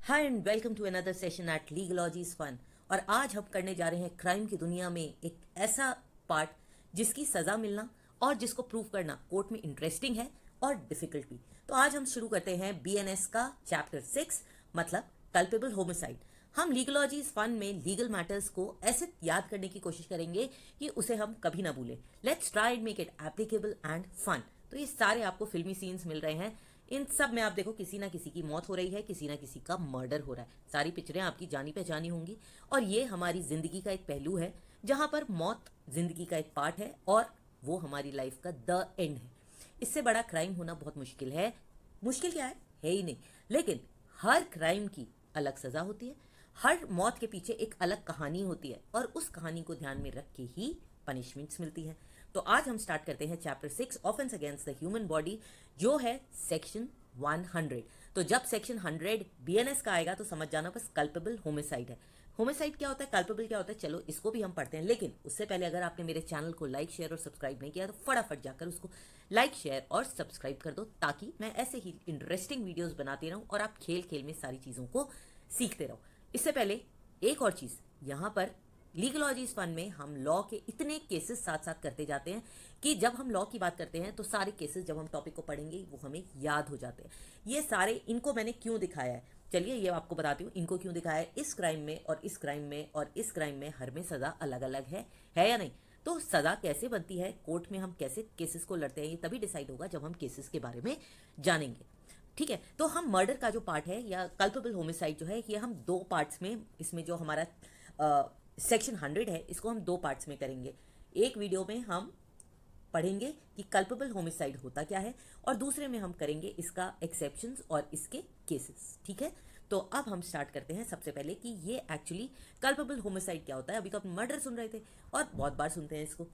Hi and welcome to another session at Legalogies fun. और आज हम करने जा रहे हैं क्राइम की दुनिया में एक ऐसा पार्ट जिसकी सजा मिलना और जिसको प्रूव करना कोर्ट में इंटरेस्टिंग है और डिफिकल्ट भी। तो आज हम शुरू करते हैं बीएनएस का चैप्टर 6 मतलब कल्पेबल होमिसाइड। हम लीगलॉजीज फन में लीगल मैटर्स को ऐसे याद करने की कोशिश करेंगे कि उसे हम कभी ना भूलें। Let's try and make it applicable and fun. तो ये सारे आपको फिल्मी सीन्स मिल रहे हैं। इन सब में आप देखो किसी ना किसी की मौत हो रही है, किसी ना किसी का मर्डर हो रहा है। सारी पिक्चरें आपकी जानी पहचानी होंगी और ये हमारी जिंदगी का एक पहलू है जहां पर मौत जिंदगी का एक पार्ट है और वो हमारी लाइफ का द एंड है। इससे बड़ा क्राइम होना बहुत मुश्किल है। मुश्किल क्या है ही नहीं। लेकिन हर क्राइम की अलग सजा होती है, हर मौत के पीछे एक अलग कहानी होती है और उस कहानी को ध्यान में रख के ही पनिशमेंट्स मिलती है। तो आज हम स्टार्ट करते हैं chapter 6 offence against the human body, जो है सेक्शन 100। तो जब सेक्शन 100 बीएनएस का आएगा तो समझ जाना बस कल्पेबल होमिसाइड है। होमिसाइड क्या होता है, कल्पेबल क्या होता है, चलो इसको भी हम पढ़ते हैं। लेकिन उससे पहले अगर आपने मेरे चैनल को लाइक शेयर और सब्सक्राइब नहीं किया तो फटाफट जाकर उसको लाइक शेयर और सब्सक्राइब कर दो, ताकि मैं ऐसे ही इंटरेस्टिंग वीडियोस बनाती रहूं और आप खेल खेल में सारी चीजों को सीखते रहो। इससे पहले एक और चीज, यहाँ पर लीगलॉजीज फन में हम लॉ के इतने केसेस साथ साथ करते जाते हैं कि जब हम लॉ की बात करते हैं तो सारे केसेस जब हम टॉपिक को पढ़ेंगे वो हमें याद हो जाते हैं। ये सारे, इनको मैंने क्यों दिखाया है, चलिए ये आपको बताती हूँ इनको क्यों दिखाया है। इस क्राइम में और इस क्राइम में और इस क्राइम में हर में सजा अलग अलग है या नहीं। तो सजा कैसे बनती है, कोर्ट में हम कैसे केसेस को लड़ते हैं, ये तभी डिसाइड होगा जब हम केसेस के बारे में जानेंगे। ठीक है, तो हम मर्डर का जो पार्ट है या कल्पेबल होमिसाइड जो है, ये हम दो पार्ट्स में, इसमें जो हमारा सेक्शन 100 है इसको हम दो पार्ट्स में करेंगे। एक वीडियो में हम पढ़ेंगे कि कल्पेबल होमिसाइड होता क्या है और दूसरे में हम करेंगे इसका एक्सेप्शंस और इसके केसेस। ठीक है, तो अब हम स्टार्ट करते हैं सबसे पहले कि ये एक्चुअली कल्पेबल होमिसाइड क्या होता है। अभी तो आप मर्डर सुन रहे थे और बहुत बार सुनते हैं इसको,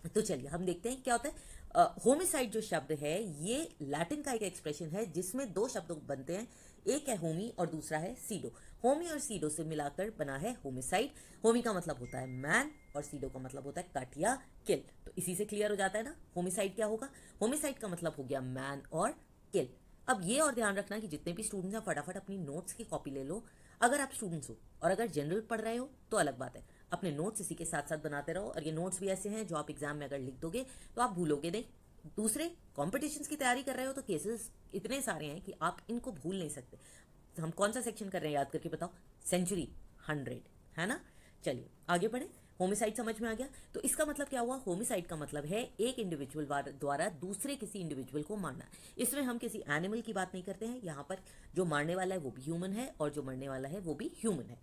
तो चलिए हम देखते हैं क्या होता है। होमिसाइड जो शब्द है ये लैटिन का एक एक्सप्रेशन है जिसमें दो शब्द बनते हैं, एक है होमी और दूसरा है सीडो। होमी और सीडो से मिलाकर बना है होमिसाइड। होमी का मतलब होता है मैन और सीडो का मतलब होता है कट या किल। तो इसी से क्लियर हो जाता है ना होमिसाइड क्या होगा। होमिसाइड का मतलब हो गया मैन और किल। अब ये और ध्यान रखना कि जितने भी स्टूडेंट्स हैं फटाफट अपनी नोट्स की कॉपी ले लो। अगर आप स्टूडेंट्स हो और अगर जनरल पढ़ रहे हो तो अलग बात है, अपने नोट्स इसी के साथ साथ बनाते रहो। और ये नोट्स भी ऐसे हैं जो आप एग्जाम में अगर लिख दोगे तो आप भूलोगे नहीं। दूसरे कॉम्पिटिशन्स की तैयारी कर रहे हो तो केसेस इतने सारे हैं कि आप इनको भूल नहीं सकते। तो हम कौन सा सेक्शन कर रहे हैं याद करके बताओ, सेंचुरी 100 है ना। चलिए आगे बढ़े। होमिसाइड समझ में आ गया। तो इसका मतलब क्या हुआ, होमिसाइड का मतलब है एक इंडिविजुअल द्वारा दूसरे किसी इंडिविजुअल को मारना। इसमें हम किसी एनिमल की बात नहीं करते हैं, यहाँ पर जो मारने वाला है वो भी ह्यूमन है और जो मरने वाला है वो भी ह्यूमन है।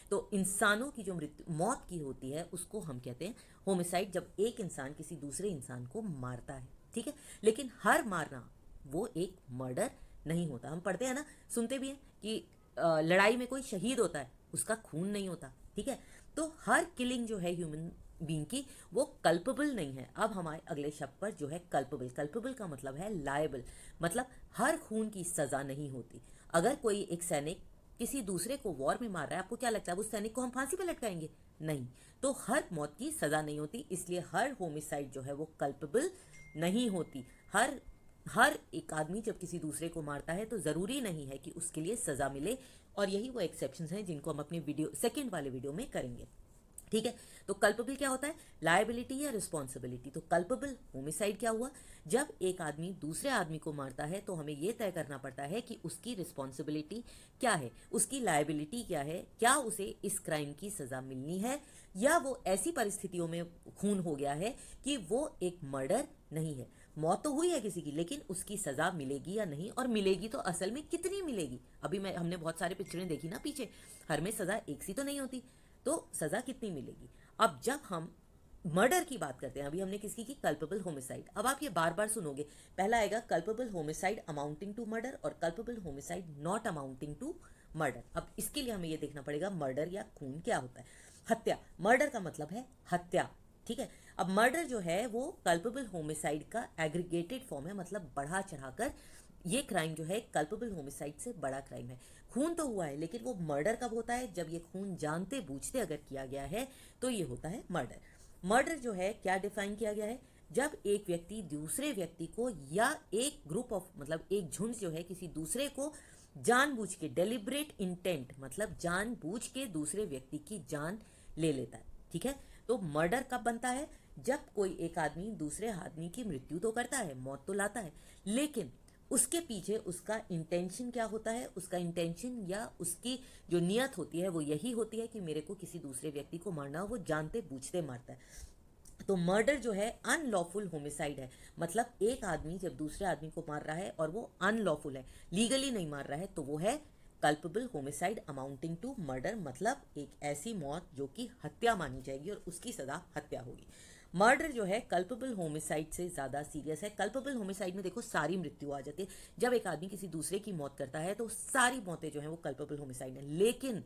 तो इंसानों की जो मौत की होती है उसको हम कहते हैं होमिसाइड, जब एक इंसान किसी दूसरे इंसान को मारता है। ठीक है, लेकिन हर मारना वो एक मर्डर नहीं होता। हम पढ़ते हैं ना, सुनते भी हैं कि लड़ाई में कोई शहीद होता है उसका खून नहीं होता। ठीक है, तो हर किलिंग जो है ह्यूमन बीइंग की वो कल्पेबल नहीं है। अब हमारे अगले शब्द पर जो है कल्पेबल। कल्पेबल का मतलब है लायबल, मतलब हर खून की सजा नहीं होती। अगर कोई एक सैनिक किसी दूसरे को वॉर में मार रहा है, आपको क्या लगता है उस सैनिक को हम फांसी पे लटकाएंगे? नहीं। तो हर मौत की सजा नहीं होती, इसलिए हर होमिसाइड जो है वो कल्पेबल नहीं होती। हर एक आदमी जब किसी दूसरे को मारता है तो जरूरी नहीं है कि उसके लिए सजा मिले, और यही वो एक्सेप्शंस हैं जिनको हम अपने वीडियो सेकंड वाले वीडियो में करेंगे। ठीक है, तो कल्पेबल क्या होता है, लायबिलिटी या रिस्पॉन्सिबिलिटी। तो कल्पेबल होमिसाइड क्या हुआ, जब एक आदमी दूसरे आदमी को मारता है तो हमें यह तय करना पड़ता है कि उसकी रिस्पॉन्सिबिलिटी क्या है, उसकी लायबिलिटी क्या है, क्या उसे इस क्राइम की सजा मिलनी है या वो ऐसी परिस्थितियों में खून हो गया है कि वो एक मर्डर नहीं है। मौत तो हुई है किसी की, लेकिन उसकी सजा मिलेगी या नहीं, और मिलेगी तो असल में कितनी मिलेगी। अभी हमने बहुत सारे पिक्चरें देखी ना पीछे, हर में सजा एक सी तो नहीं होती, तो सजा कितनी मिलेगी। अब जब हम मर्डर की बात करते हैं, अभी हमने किसकी की, कल्पेबल होमिसाइड। अब आप ये बार बार सुनोगे, पहला आएगा culpable homicide amounting to murder और culpable homicide not amounting to murder. अब इसके लिए हमें ये देखना पड़ेगा मर्डर या खून क्या होता है। हत्या, मर्डर का मतलब है हत्या। ठीक है, अब मर्डर जो है वो कल्पेबल होमिसाइड का एग्रीगेटेड फॉर्म है, मतलब बढ़ा चढ़ाकर ये क्राइम जो है कल्पेबल होमिसाइड से बड़ा क्राइम है। खून तो हुआ है, लेकिन वो मर्डर कब होता है, जब ये खून जानते बूझते अगर किया गया है तो ये होता है मर्डर। मर्डर जो है क्या डिफाइन किया गया है, जब एक व्यक्ति दूसरे व्यक्ति को या एक ग्रुप ऑफ, मतलब एक झुंड जो है किसी दूसरे को जानबूझ के, डेलिब्रेट इंटेंट मतलब जानबूझ के दूसरे व्यक्ति की जान ले लेता है। ठीक है, तो मर्डर कब बनता है? जब कोई एक आदमी दूसरे आदमी की मृत्यु तो करता है, मौत तो लाता है, लेकिन उसके पीछे उसका इंटेंशन क्या होता है? उसका इंटेंशन या उसकी जो नियत होती है वो यही होती है कि मेरे को किसी दूसरे व्यक्ति को मारना, वो जानते बूझते मारता है। तो मर्डर जो है अनलॉफुल होमिसाइड है, मतलब एक आदमी जब दूसरे आदमी को मार रहा है और वो अनलॉफुल है, लीगली नहीं मार रहा है, तो वो है culpable homicide amounting to murder, मतलब एक ऐसी मौत जो कि हत्या मानी जाएगी और उसकी सजा हत्या होगी। मर्डर जो है कल्पेबल होमिसाइड से ज़्यादा सीरियस है। कल्पेबल होमिसाइड में देखो सारी मृत्यु आ जाती है, जब एक आदमी किसी दूसरे की मौत करता है तो सारी मौतें जो है वो कल्पेबल होमिसाइड है। लेकिन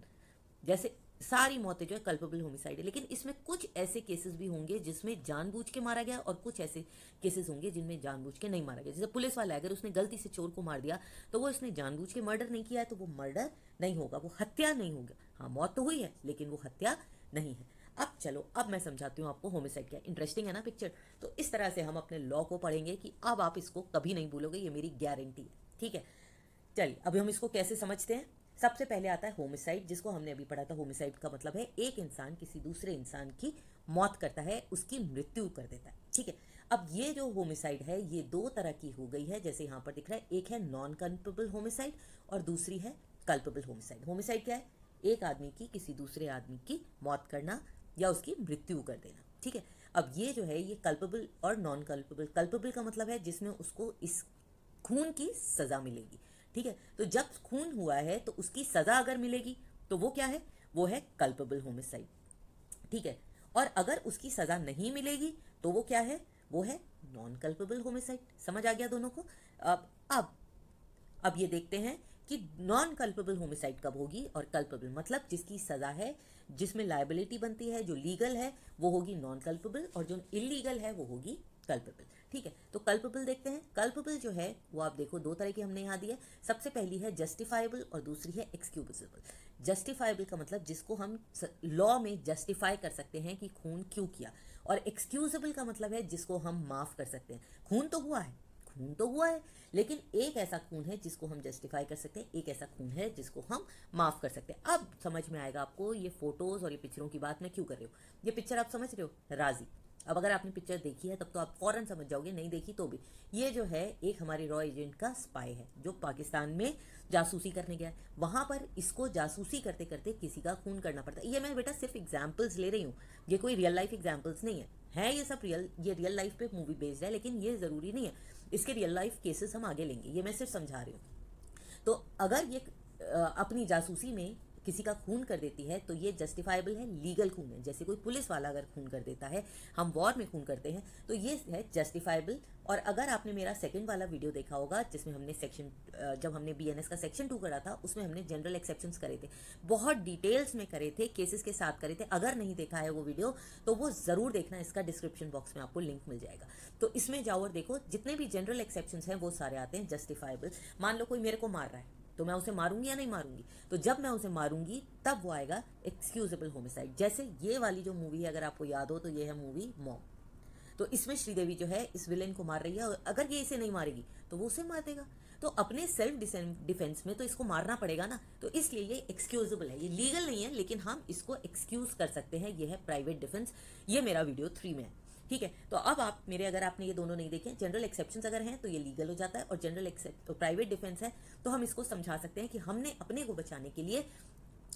जैसे सारी मौतें जो है कल्पेबल होमिसाइड है, लेकिन इसमें कुछ ऐसे केसेस भी होंगे जिसमें जानबूझ के मारा गया और कुछ ऐसे केसेस होंगे जिनमें जानबूझ के नहीं मारा गया। जैसे पुलिस वाला अगर उसने गलती से चोर को मार दिया तो वो इसने जानबूझ के मर्डर नहीं किया है, तो वो मर्डर नहीं होगा, वो हत्या नहीं होगा। हाँ, मौत तो हुई है लेकिन वो हत्या नहीं है। अब चलो, अब मैं समझाती हूँ आपको होमिसाइड क्या। इंटरेस्टिंग है ना पिक्चर? तो इस तरह से हम अपने लॉ को पढ़ेंगे कि अब आप इसको कभी नहीं भूलोगे, ये मेरी गारंटी है। ठीक है, चलिए अभी हम इसको कैसे समझते हैं। सबसे पहले आता है होमिसाइड, जिसको हमने अभी पढ़ा था। होमिसाइड का मतलब है एक इंसान किसी दूसरे इंसान की मौत करता है, उसकी मृत्यु कर देता है। ठीक है, अब ये जो होमिसाइड है ये दो तरह की हो गई है, जैसे यहाँ पर दिख रहा है। एक है नॉन कल्पेबल होमिसाइड और दूसरी है कल्पेबल होमिसाइड। होमिसाइड क्या है? एक आदमी की किसी दूसरे आदमी की मौत करना या उसकी मृत्यु कर देना। ठीक है, अब ये जो है ये कल्पेबल और नॉन कल्पेबल। कल्पेबल का मतलब है जिसमें उसको इस खून की सजा मिलेगी। ठीक है, तो जब खून हुआ है तो उसकी सजा अगर मिलेगी तो वो क्या है? वो है कल्पेबल होमिसाइड। ठीक है, और अगर उसकी सजा नहीं मिलेगी तो वो क्या है? वो है नॉन कल्पेबल होमिसाइड। समझ आ गया दोनों को? अब ये देखते हैं कि नॉन कल्पेबल होमिसाइड कब होगी और कल्पेबल मतलब जिसकी सजा है, जिसमें लायबिलिटी बनती है, जो लीगल है वो होगी नॉन कल्पेबल और जो इलीगल है वो होगी कल्पेबल। ठीक है, तो कल्पेबल देखते हैं। कल्पेबल जो है वो आप देखो दो तरह की हमने यहाँ दी है। सबसे पहली है जस्टिफाइबल और दूसरी है एक्सक्यूजेबल। जस्टिफाइबल का मतलब जिसको हम लॉ में जस्टिफाई कर सकते हैं कि खून क्यों किया, और एक्सक्यूजेबल का मतलब है जिसको हम माफ कर सकते हैं। खून तो हुआ है, खून तो हुआ है, लेकिन एक ऐसा खून है जिसको हम जस्टिफाई कर सकते हैं, एक ऐसा खून है जिसको हम माफ कर सकते हैं। अब समझ में आएगा आपको ये फोटोज और ये पिक्चरों की बात मैं क्यों कर रही हूँ। ये पिक्चर आप समझ रहे हो, राजी। अब अगर आपने पिक्चर देखी है तब तो आप फौरन समझ जाओगे, नहीं देखी तो भी। ये जो है एक हमारे रॉ एजेंट का स्पाई है जो पाकिस्तान में जासूसी करने गया है। वहां पर इसको जासूसी करते करते किसी का खून करना पड़ता है। ये मैं बेटा सिर्फ एग्जाम्पल्स ले रही हूँ, ये कोई रियल लाइफ एग्जाम्पल्स नहीं है ये सब ये रियल लाइफ पे मूवी बेस्ड है, लेकिन ये जरूरी नहीं है। इसके रियल लाइफ केसेस हम आगे लेंगे, ये मैं सिर्फ समझा रही हूँ। तो अगर ये अपनी जासूसी में किसी का खून कर देती है तो ये जस्टिफाइबल है, लीगल खून है। जैसे कोई पुलिस वाला अगर खून कर देता है, हम वॉर में खून करते हैं, तो ये है जस्टिफाइबल। और अगर आपने मेरा सेकंड वाला वीडियो देखा होगा जिसमें हमने जब हमने बीएनएस का सेक्शन 2 करा था, उसमें हमने जनरल एक्सेप्शंस करे थे, बहुत डिटेल्स में करे थे, केसेस के साथ करे थे। अगर नहीं देखा है वो वीडियो तो वो जरूर देखना, इसका डिस्क्रिप्शन बॉक्स में आपको लिंक मिल जाएगा। तो इसमें जाओ और देखो, जितने भी जनरल एक्सेप्शंस हैं वो सारे आते हैं जस्टिफाइबल। मान लो कोई मेरे को मार रहा है तो मैं उसे मारूंगी या नहीं मारूंगी? तो जब मैं उसे मारूंगी तब वो आएगा एक्सक्यूजेबल होमिसाइड। जैसे ये वाली जो मूवी है, अगर आपको याद हो तो ये है मूवी मॉम। तो इसमें श्रीदेवी जो है इस विलेन को मार रही है, और अगर ये इसे नहीं मारेगी तो वो उसे मार देगा। तो अपने सेल्फ डिफेंस में तो इसको मारना पड़ेगा ना, तो इसलिए ये एक्सक्यूजेबल है। ये लीगल नहीं है लेकिन हम इसको एक्सक्यूज कर सकते हैं, ये है प्राइवेट डिफेंस। ये मेरा वीडियो 3 में है। ठीक है, तो अब आप मेरे, अगर आपने ये दोनों नहीं देखे, जनरल एक्सेप्शंस अगर हैं तो ये लीगल हो जाता है, और जनरल तो प्राइवेट डिफेंस है तो हम इसको समझा सकते हैं कि हमने अपने को बचाने के लिए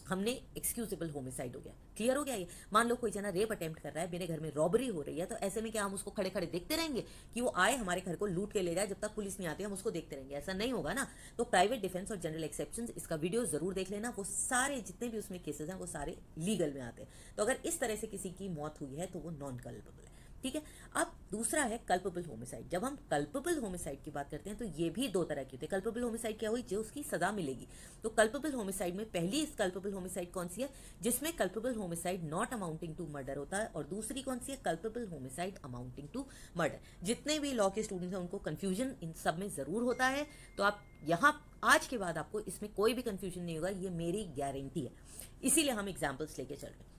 हमने एक्सक्यूजेबल होमिसाइड हो गया। क्लियर हो गया ये? मान लो कोई जना रेप अटेम्प्ट कर रहा है, मेरे घर में रॉबरी हो रही है, तो ऐसे में क्या हम उसको खड़े खड़े देखते रहेंगे कि वो आए हमारे घर को लूट के ले जाए, जब तक पुलिस नहीं आती हम उसको देखते रहेंगे? ऐसा नहीं होगा ना। तो प्राइवेट डिफेंस और जनरल एक्सेप्शंस, इसका वीडियो जरूर देख लेना, वो सारे जितने भी उसमें केसेस हैं वो सारे लीगल में आते हैं। तो अगर इस तरह से किसी की मौत हुई है तो वो नॉन कल्पेबल है। ठीक है, अब दूसरा है कल्पेबल होमिसाइड। जब हम कल्पेबल होमिसाइड की बात करते हैं तो ये भी दो तरह की होती है। कल्पेबल होमिसाइड क्या हुई? जो उसकी सजा मिलेगी। तो कल्पेबल होमिसाइड में पहली कल्पेबल होमिसाइड कौन सी है? जिसमें culpable homicide not amounting to murder होता है, और दूसरी कौन सी है? Culpable homicide amounting to murder. जितने भी लॉ के स्टूडेंट्स हैं उनको कंफ्यूजन इन सब में जरूर होता है, तो आप यहाँ आज के बाद आपको इसमें कोई भी कंफ्यूजन नहीं होगा, ये मेरी गारंटी है। इसीलिए हम एग्जाम्पल्स लेके चल रहे हैं।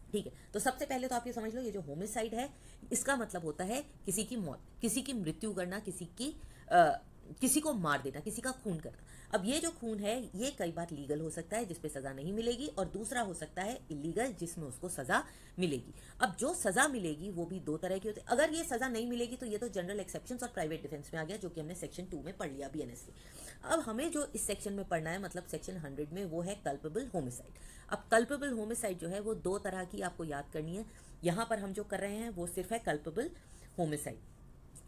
ठीक है, तो सबसे पहले तो आप ये समझ लो, ये जो होमिसाइड है इसका मतलब होता है किसी की मौत, किसी की मृत्यु करना, किसी को मार देना, किसी का खून करना। अब ये जो खून है ये कई बार लीगल हो सकता है जिसपे सजा नहीं मिलेगी, और दूसरा हो सकता है इलीगल जिसमें उसको सजा मिलेगी। अब जो सजा मिलेगी वो भी दो तरह की होती है। अगर ये सजा नहीं मिलेगी तो ये तो जनरल एक्सेप्शंस और प्राइवेट डिफेंस में आ गया, जो कि हमने सेक्शन 2 में पढ़ लिया बीएनएस के। अब हमें जो इस सेक्शन में पढ़ना है, मतलब सेक्शन 100 में, वो है कल्पेबल होमिसाइड। अब कल्पेबल होमिसाइड जो है वो दो तरह की आपको याद करनी है। यहाँ पर हम जो कर रहे हैं वो सिर्फ है कल्पेबल होमिसाइड।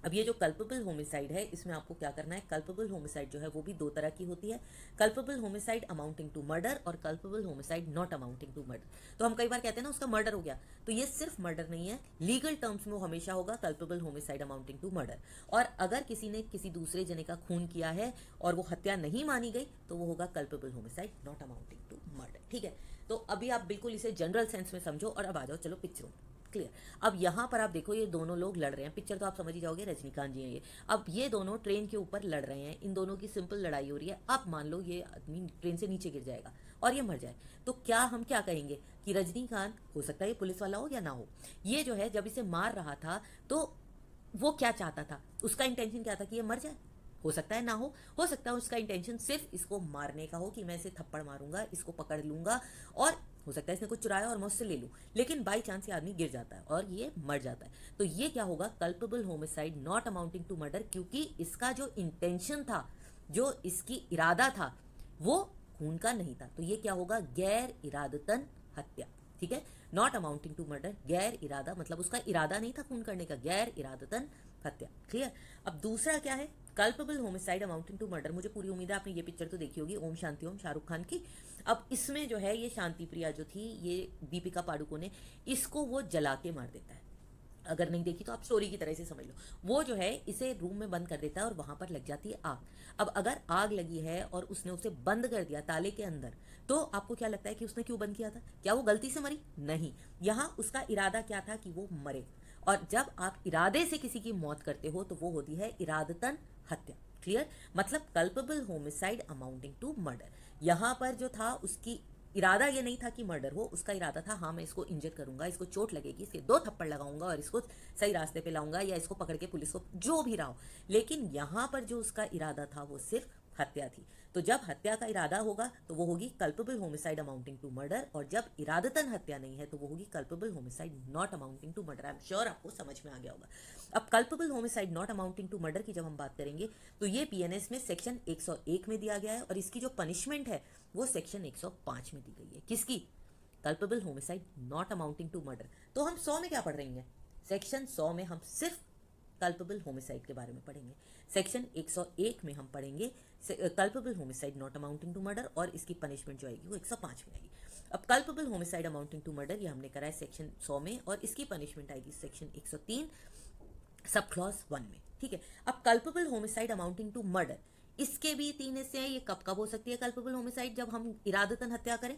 अब ये जो कल्पेबल होमिसाइड है इसमें आपको क्या करना है, कल्पेबल होमिसाइड जो है वो भी दो तरह की होती है, culpable homicide amounting to murder और culpable homicide not amounting to murder. तो हम कई बार कहते हैं ना उसका मर्डर हो गया, तो ये सिर्फ मर्डर नहीं है, लीगल टर्म्स में वो हमेशा होगा culpable homicide amounting to murder. और अगर किसी ने किसी दूसरे जने का खून किया है और वो हत्या नहीं मानी गई तो वो होगा culpable homicide not amounting to murder. ठीक है, तो अभी आप बिल्कुल इसे जनरल सेंस में समझो और अब आ जाओ चलो पिक्चरों। क्लियर। अब यहाँ पर आप देखो ये दोनों लोग लड़ रहे हैं, पिक्चर तो आप समझ ही जाओगे, रजनीकांत जी हैं ये। अब ये दोनों ट्रेन के ऊपर लड़ रहे हैं, इन दोनों की सिंपल लड़ाई हो रही है। अब मान लो ये आदमी ट्रेन से नीचे गिर जाएगा और ये मर जाए, तो क्या हम क्या कहेंगे कि रजनीकांत, हो सकता है ये पुलिस वाला हो या ना हो, ये जो है जब इसे मार रहा था तो वो क्या चाहता था, उसका इंटेंशन क्या था कि ये मर जाए, हो सकता है ना हो सकता है उसका इंटेंशन सिर्फ इसको मारने का हो कि मैं इसे थप्पड़ मारूंगा, इसको पकड़ लूंगा और हो सकता है इसने कुछ चुराया और मैं उससे ले लूं, लेकिन बाई चांस ये आदमी गिर जाता है और ये मर जाता है, तो ये क्या होगा, culpable homicide not amounting to murder, क्योंकि इसका जो इंटेंशन था, जो इसकी इरादा था, वो खून का नहीं था। तो ये क्या होगा, गैर इरादतन हत्या। ठीक है, नॉट अमाउंटिंग टू मर्डर, गैर इरादा, मतलब उसका इरादा नहीं था खून करने का, गैर इरादतन हत्या। क्लियर। अब दूसरा क्या है, culpable homicide amounting to murder. मुझे पूरी उम्मीद है आपने ये पिक्चर तो देखी होगी, ओम शांति ओम, शाहरुख खान की। अब इसमें जो है ये शांति प्रिया जो थी, ये दीपिका पादुकोण, इसको वो जला के मार देता है। अगर नहीं देखी तो आप स्टोरी की तरह से समझ लो। वो जो है इसे रूम में बंद कर देता है और वहां पर लग जाती है आग। अब अगर आग लगी है और उसने उसे बंद कर दिया ताले के अंदर, तो आपको क्या लगता है कि उसने क्यों बंद किया था, क्या वो गलती से मरी, नहीं, यहाँ उसका इरादा क्या था कि वो मरे। और जब आप इरादे से किसी की मौत करते हो तो वो होती है इरादतन हत्या। क्लियर, मतलब culpable homicide amounting to murder. यहां पर जो था उसकी इरादा ये नहीं था कि मर्डर हो, उसका इरादा था हाँ मैं इसको इंजर करूंगा, इसको चोट लगेगी, इसके 2 थप्पड़ लगाऊंगा और इसको सही रास्ते पे लाऊंगा, या इसको पकड़ के पुलिस को, जो भी रहा हो। लेकिन यहां पर जो उसका इरादा था वो सिर्फ हत्या थी। तो जब हत्या का इरादा होगा तो वो होगी culpable homicide amounting to murder, और जब इरादतन हत्या नहीं है तो वो होगी culpable homicide not amounting to murder. I am sure आपको समझ में आ गया होगा। अब culpable homicide not amounting to murder की जब हम बात करेंगे तो ये पीएनएस में सेक्शन 101 में दिया गया है, और इसकी जो पनिशमेंट है वो सेक्शन 105 में दी गई है। किसकी, culpable homicide not amounting to murder. तो हम 100 में क्या पढ़ रही हैं, सेक्शन 100 में हम सिर्फ कल्पेबल होमिसाइड के बारे में पढ़ेंगे। सेक्शन 101 में हम पढ़ेंगे culpable homicide not amounting to murder, और इसकी पनिशमेंट जो आएगी वो 105 में आएगी। अब culpable homicide amounting to murder ये हमने करा है सेक्शन 100 में, और इसकी पनिशमेंट आएगी सेक्शन 103 सब क्लॉज 1 में। ठीक है, अब culpable homicide amounting to murder, इसके भी 3 हिस्से हैं। ये कब कब हो सकती है कल्पेबल होमिसाइड, जब हम इरादतन हत्या करें।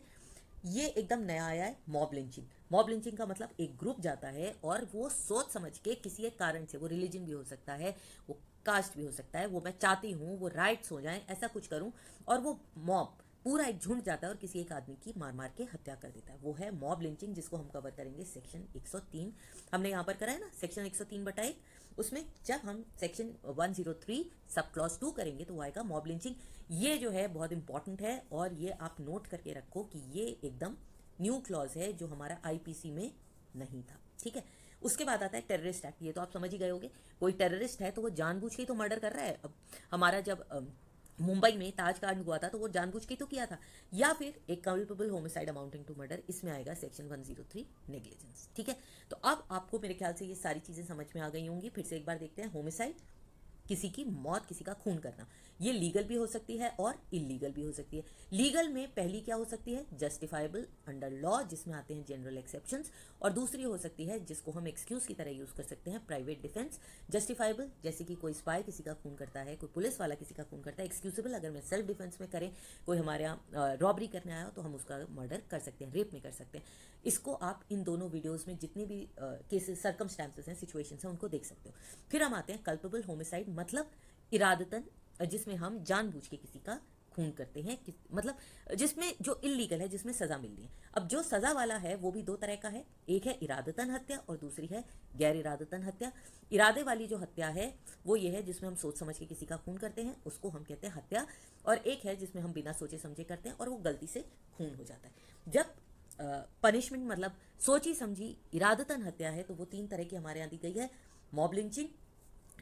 ये एकदम नया आया है, मॉब लिंचिंग। मॉब लिंचिंग का मतलब एक ग्रुप जाता है और वो सोच समझ के किसी एक कारण से, वो रिलीजन भी हो सकता है, वो कास्ट भी हो सकता है, वो मैं चाहती हूँ वो राइट्स हो जाएं, ऐसा कुछ करूं, और वो मॉब पूरा एक झुंड जाता है और किसी एक आदमी की मार मार के हत्या कर देता है, वो है मॉब लिंचिंग, जिसको हम कवर करेंगे सेक्शन 103। हमने यहाँ पर करा है ना सेक्शन 103/1, उसमें जब हम सेक्शन 103 सब क्लॉज 2 करेंगे तो वो आएगा मॉब लिंचिंग। ये जो है बहुत इंपॉर्टेंट है, और ये आप नोट करके रखो कि ये एकदम न्यू क्लॉज है जो हमारा आईपीसी में नहीं था। ठीक है, उसके बाद आता है टेररिस्ट एक्ट। ये तो आप समझ ही गए होंगे, कोई टेररिस्ट है तो वो जानबूझ के तो मर्डर कर रहा है। अब हमारा जब मुंबई में ताजकांड हुआ था तो वो जानबूझ के तो किया था, या फिर एक culpable homicide amounting to murder, इसमें आएगा सेक्शन 103 नेग्लिजेंस। ठीक है, तो अब आपको मेरे ख्याल से ये सारी चीजें समझ में आ गई होंगी। फिर से एक बार देखते हैं, होमिसाइड किसी की मौत, किसी का खून करना, ये लीगल भी हो सकती है और इलीगल भी हो सकती है। लीगल में पहली क्या हो सकती है, जस्टिफाइबल अंडर लॉ, जिसमें आते हैं जनरल एक्सेप्शंस, और दूसरी हो सकती है जिसको हम एक्सक्यूज की तरह यूज कर सकते हैं, प्राइवेट डिफेंस। जस्टिफाइबल जैसे कि कोई स्पाई किसी का खून करता है, कोई पुलिस वाला किसी का खून करता है। एक्सक्यूजेबल अगर मैं सेल्फ डिफेंस में करें, कोई हमारे यहाँ रॉबरी करने आया तो हम उसका मर्डर कर सकते हैं, रेप में कर सकते हैं। इसको आप इन दोनों वीडियोज में जितने भी केसेस, सर्कमस्टांसेस हैं, सिचुएशंस हैं, उनको देख सकते हो। फिर हम आते हैं कल्पेबल होमिसाइड, मतलब इरादतन, जिसमें हम जानबूझ के किसी का खून करते हैं, मतलब जिसमें जो इलीगल है, जिसमें सजा मिल रही है। अब जो सजा वाला है वो भी दो तरह का है, एक है इरादतन हत्या और दूसरी है गैर इरादतन हत्या। इरादे वाली जो हत्या है वो ये है जिसमें हम सोच समझ के किसी का खून करते हैं, उसको हम कहते हैं हत्या। और एक है जिसमें हम बिना सोचे समझे करते हैं और वो गलती से खून हो जाता है। जब पनिशमेंट मतलब सोची समझी इरादतन हत्या है तो वो 3 तरह की हमारे यहाँ दी गई है, मॉब लिंचिंग,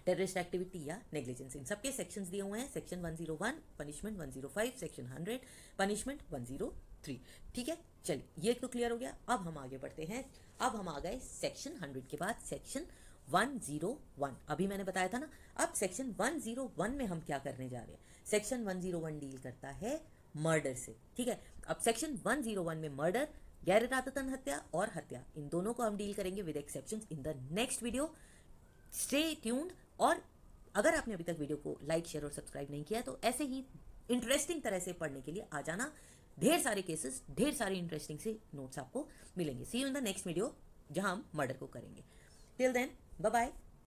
टेररिस्ट एक्टिविटी या नेग्लिजेंस। इन सबके सेक्शंस दिए हुए हैं, सेक्शन 101 पनिशमेंट, 105 सेक्शन 100 पनिशमेंट, 103। ठीक है, चलिए ये तो क्लियर हो गया। अब हम आगे बढ़ते हैं। अब हम आ गए सेक्शन 100 के बाद सेक्शन 101। अभी मैंने बताया था ना, अब सेक्शन 101 में हम क्या करने जा रहे हैं। सेक्शन 101 डील करता है मर्डर से। ठीक है, अब सेक्शन 101 में मर्डर, गैर इरादतन हत्या और हत्या, इन दोनों को हम डील करेंगे with exceptions in the next video. Stay tuned. और अगर आपने अभी तक वीडियो को लाइक, शेयर और सब्सक्राइब नहीं किया तो ऐसे ही इंटरेस्टिंग तरह से पढ़ने के लिए आ जाना। ढेर सारे केसेस, ढेर सारे इंटरेस्टिंग से नोट्स आपको मिलेंगे। See you in the next video जहां हम मर्डर को करेंगे। Till then, bye bye.